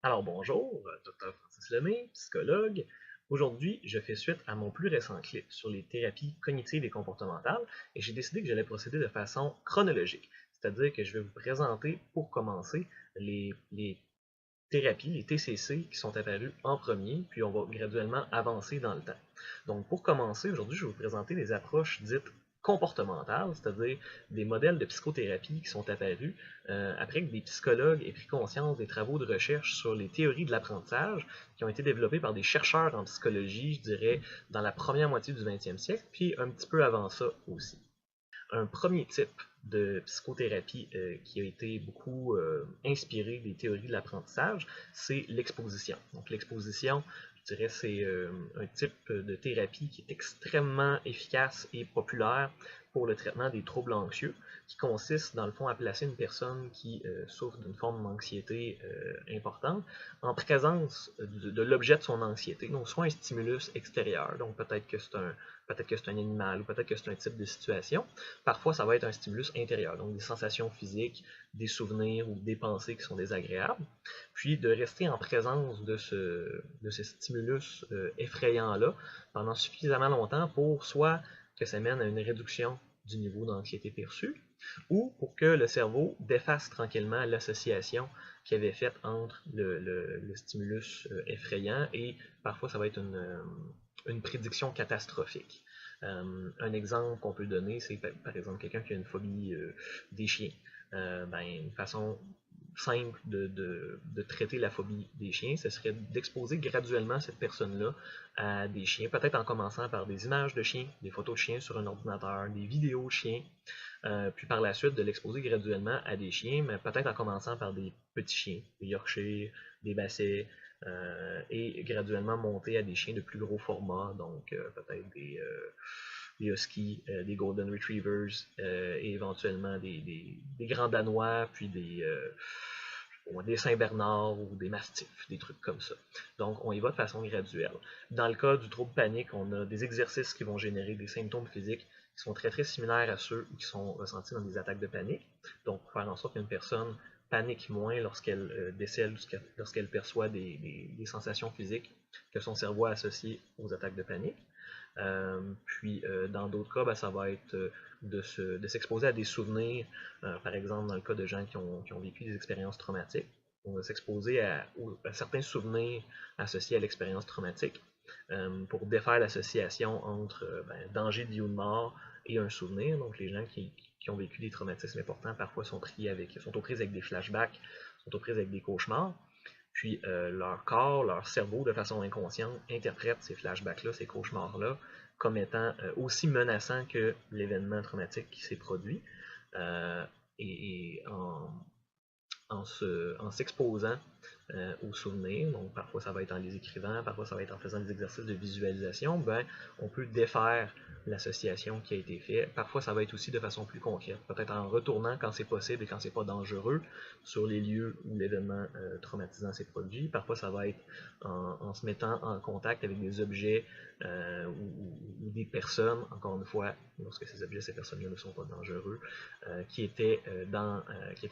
Alors bonjour, Dr Francis Lemay, psychologue. Aujourd'hui, je fais suite à mon plus récent clip sur les thérapies cognitives et comportementales et j'ai décidé que j'allais procéder de façon chronologique. C'est-à-dire que je vais vous présenter, pour commencer, les thérapies, les TCC qui sont apparues en premier, puis on va graduellement avancer dans le temps. Donc pour commencer, aujourd'hui, je vais vous présenter les approches dites comportementales, c'est-à-dire des modèles de psychothérapie qui sont apparus après que des psychologues aient pris conscience des travaux de recherche sur les théories de l'apprentissage qui ont été développés par des chercheurs en psychologie, je dirais, dans la première moitié du 20e siècle, puis un petit peu avant ça aussi. Un premier type de psychothérapie qui a été beaucoup inspiré des théories de l'apprentissage, c'est l'exposition. Donc l'exposition, je dirais, c'est un type de thérapie qui est extrêmement efficace et populaire pour le traitement des troubles anxieux, qui consiste dans le fond à placer une personne qui souffre d'une forme d'anxiété importante en présence de l'objet de son anxiété, donc soit un stimulus extérieur, donc peut-être que c'est un animal ou peut-être que c'est un type de situation. Parfois, ça va être un stimulus intérieur, donc des sensations physiques, des souvenirs ou des pensées qui sont désagréables. Puis de rester en présence de ce stimulus effrayant-là pendant suffisamment longtemps pour soit que ça mène à une réduction du niveau d'anxiété perçue, ou pour que le cerveau défasse tranquillement l'association qu'il avait faite entre le stimulus effrayant et parfois ça va être une prédiction catastrophique. Un exemple qu'on peut donner, c'est par exemple quelqu'un qui a une phobie des chiens. Une façon simple de traiter la phobie des chiens, ce serait d'exposer graduellement cette personne-là à des chiens, peut-être en commençant par des images de chiens, des photos de chiens sur un ordinateur, des vidéos de chiens, puis par la suite de l'exposer graduellement à des chiens, mais peut-être en commençant par des petits chiens, des Yorkshire, des Bassets, et graduellement monter à des chiens de plus gros format, donc peut-être des Huskies, des Golden Retrievers, et éventuellement des Grands Danois, puis des Saint-Bernard ou des Mastiffs, des trucs comme ça. Donc, on y va de façon graduelle. Dans le cas du trouble panique, on a des exercices qui vont générer des symptômes physiques qui sont très très similaires à ceux qui sont ressentis dans des attaques de panique. Donc, pour faire en sorte qu'une personne panique moins lorsqu'elle décèle, lorsqu'elle perçoit des sensations physiques que son cerveau a associées aux attaques de panique. Dans d'autres cas, ça va être de s'exposer à des souvenirs, par exemple dans le cas de gens qui ont vécu des expériences traumatiques. On va s'exposer à certains souvenirs associés à l'expérience traumatique pour défaire l'association entre danger de vie ou de mort et un souvenir. Donc les gens qui ont vécu des traumatismes importants parfois sont aux prises avec des flashbacks, sont aux prises avec des cauchemars. Puis leur corps, leur cerveau, de façon inconsciente, interprète ces flashbacks-là, ces cauchemars-là, comme étant aussi menaçants que l'événement traumatique qui s'est produit. Euh, et en s'exposant aux souvenirs, donc parfois ça va être en les écrivant, parfois ça va être en faisant des exercices de visualisation, on peut défaire l'association qui a été faite. Parfois ça va être aussi de façon plus concrète, peut-être en retournant quand c'est possible et quand c'est pas dangereux sur les lieux où l'événement traumatisant s'est produit. Parfois ça va être en se mettant en contact avec des objets ou des personnes, encore une fois, lorsque ces objets, ces personnes-là ne sont pas dangereux, qui étaient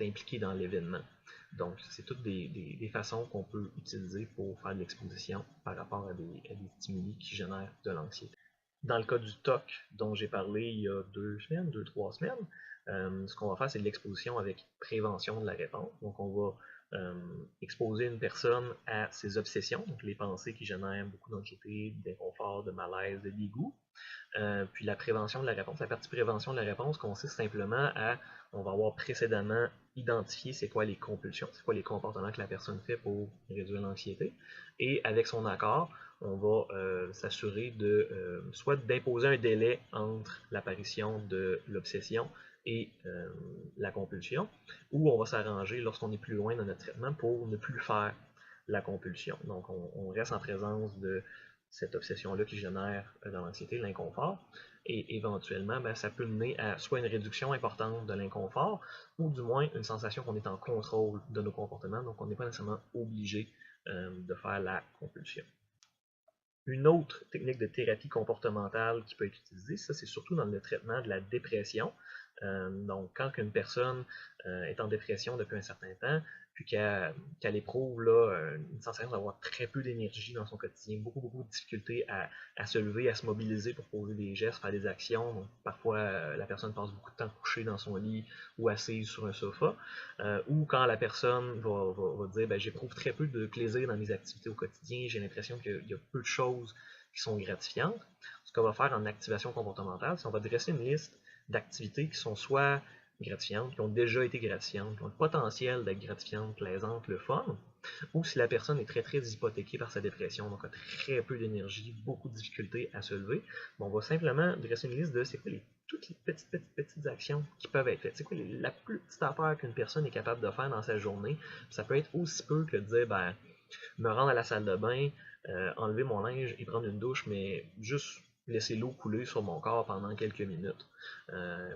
impliqués dans l'événement. Donc, c'est toutes des façons qu'on peut utiliser pour faire de l'exposition par rapport à des stimuli qui génèrent de l'anxiété. Dans le cas du TOC dont j'ai parlé il y a 2 semaines, 2-3 semaines, ce qu'on va faire, c'est de l'exposition avec prévention de la réponse. Donc, on va exposer une personne à ses obsessions, donc les pensées qui génèrent beaucoup d'anxiété, d'inconfort, de malaise, de dégoût. Puis la prévention de la réponse, la partie prévention de la réponse consiste simplement on va avoir précédemment identifié c'est quoi les compulsions, c'est quoi les comportements que la personne fait pour réduire l'anxiété. Et avec son accord, on va s'assurer soit d'imposer un délai entre l'apparition de l'obsession et la compulsion, ou on va s'arranger lorsqu'on est plus loin dans notre traitement pour ne plus faire la compulsion. Donc on reste en présence de cette obsession-là qui génère de l'anxiété, de l'inconfort. Et éventuellement, ça peut mener à soit une réduction importante de l'inconfort, ou du moins une sensation qu'on est en contrôle de nos comportements, donc on n'est pas nécessairement obligé de faire la compulsion. Une autre technique de thérapie comportementale qui peut être utilisée, ça c'est surtout dans le traitement de la dépression. Donc quand une personne est en dépression depuis un certain temps, puis qu'elle éprouve là, une sensation d'avoir très peu d'énergie dans son quotidien, beaucoup de difficultés à se lever, à se mobiliser pour poser des gestes, faire des actions. Donc, parfois, la personne passe beaucoup de temps couchée dans son lit ou assise sur un sofa, ou quand la personne va dire ben, j'éprouve très peu de plaisir dans mes activités au quotidien, j'ai l'impression qu'il y a peu de choses qui sont gratifiantes. Ce qu'on va faire en activation comportementale, c'est qu'on va dresser une liste d'activités qui sont soit gratifiantes, qui ont déjà été gratifiantes, qui ont le potentiel d'être gratifiantes, plaisantes, le fun, ou si la personne est très hypothéquée par sa dépression, donc a très peu d'énergie, beaucoup de difficultés à se lever, on va simplement dresser une liste de c'est quoi toutes les petites actions qui peuvent être faites. C'est quoi la plus petite affaire qu'une personne est capable de faire dans sa journée. Ça peut être aussi peu que de dire ben, me rendre à la salle de bain, enlever mon linge et prendre une douche, mais juste laisser l'eau couler sur mon corps pendant quelques minutes.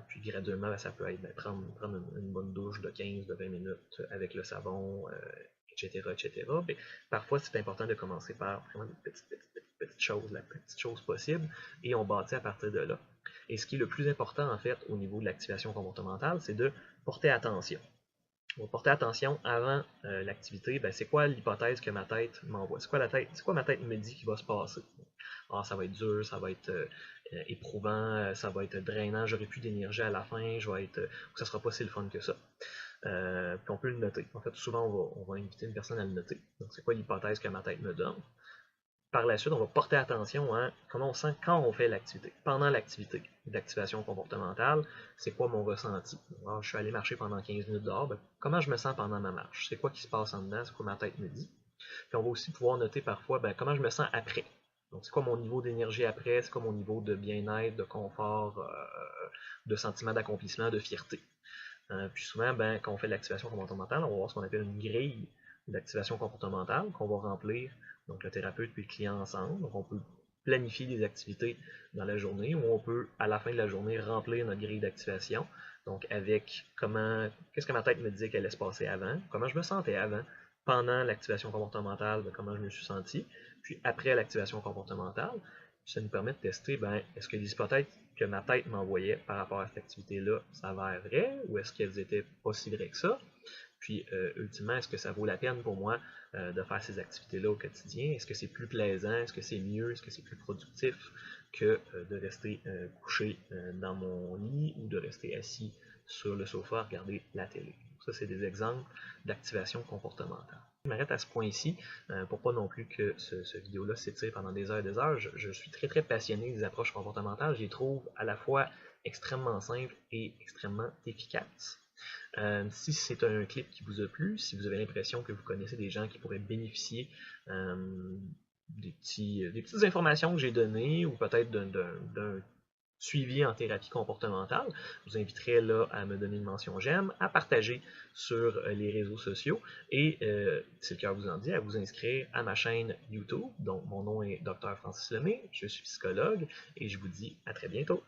Puis graduellement, ben, ça peut être ben, prendre une bonne douche de 15-20 minutes avec le savon, etc. Mais parfois, c'est important de commencer par vraiment des petites choses, la plus petite chose possible, et on bâtit à partir de là. Et ce qui est le plus important, en fait, au niveau de l'activation comportementale, c'est de porter attention. On va porter attention avant l'activité, ben, c'est quoi l'hypothèse que ma tête m'envoie? C'est quoi ma tête me dit qu'il va se passer? Ah, ça va être dur, ça va être éprouvant, ça va être drainant, j'aurai plus d'énergie à la fin, ça sera pas si le fun que ça. Puis on peut le noter. En fait, souvent, on va inviter une personne à le noter. Donc, c'est quoi l'hypothèse que ma tête me donne? Par la suite, on va porter attention à comment on sent quand on fait l'activité. Pendant l'activité d'activation comportementale, c'est quoi mon ressenti? Alors, je suis allé marcher pendant 15 minutes dehors, ben, comment je me sens pendant ma marche? C'est quoi qui se passe en dedans? C'est quoi ma tête me dit? Puis on va aussi pouvoir noter parfois ben, comment je me sens après. Donc, c'est quoi mon niveau d'énergie après? C'est quoi mon niveau de bien-être, de confort, de sentiment d'accomplissement, de fierté? Puis souvent, ben, quand on fait de l'activation comportementale, on va voir ce qu'on appelle une grille d'activation comportementale qu'on va remplir, donc le thérapeute et le client ensemble. Donc on peut planifier des activités dans la journée ou on peut, à la fin de la journée, remplir notre grille d'activation. Donc avec qu'est-ce que ma tête me disait qu'elle allait se passer avant, comment je me sentais avant, pendant l'activation comportementale, ben, comment je me suis senti, puis après l'activation comportementale, ça nous permet de tester, ben, est-ce que les hypothèses que ma tête m'envoyait par rapport à cette activité-là s'avèrent vraies ou est-ce qu'elles étaient pas si vraies que ça? Puis, ultimement, est-ce que ça vaut la peine pour moi de faire ces activités-là au quotidien? Est-ce que c'est plus plaisant? Est-ce que c'est mieux? Est-ce que c'est plus productif que de rester couché dans mon lit ou de rester assis sur le sofa à regarder la télé? Ça, c'est des exemples d'activation comportementale. Je m'arrête à ce point-ci pour pas non plus que ce vidéo-là s'étire pendant des heures et des heures. Je suis très passionné des approches comportementales. Je les trouve à la fois extrêmement simples et extrêmement efficaces. Si c'est un clip qui vous a plu, si vous avez l'impression que vous connaissez des gens qui pourraient bénéficier des petites informations que j'ai données ou peut-être d'un suivi en thérapie comportementale, je vous inviterai là à me donner une mention j'aime, à partager sur les réseaux sociaux et, si le cœur vous en dit, à vous inscrire à ma chaîne YouTube. Donc, mon nom est Dr. Francis Lemay, je suis psychologue et je vous dis à très bientôt.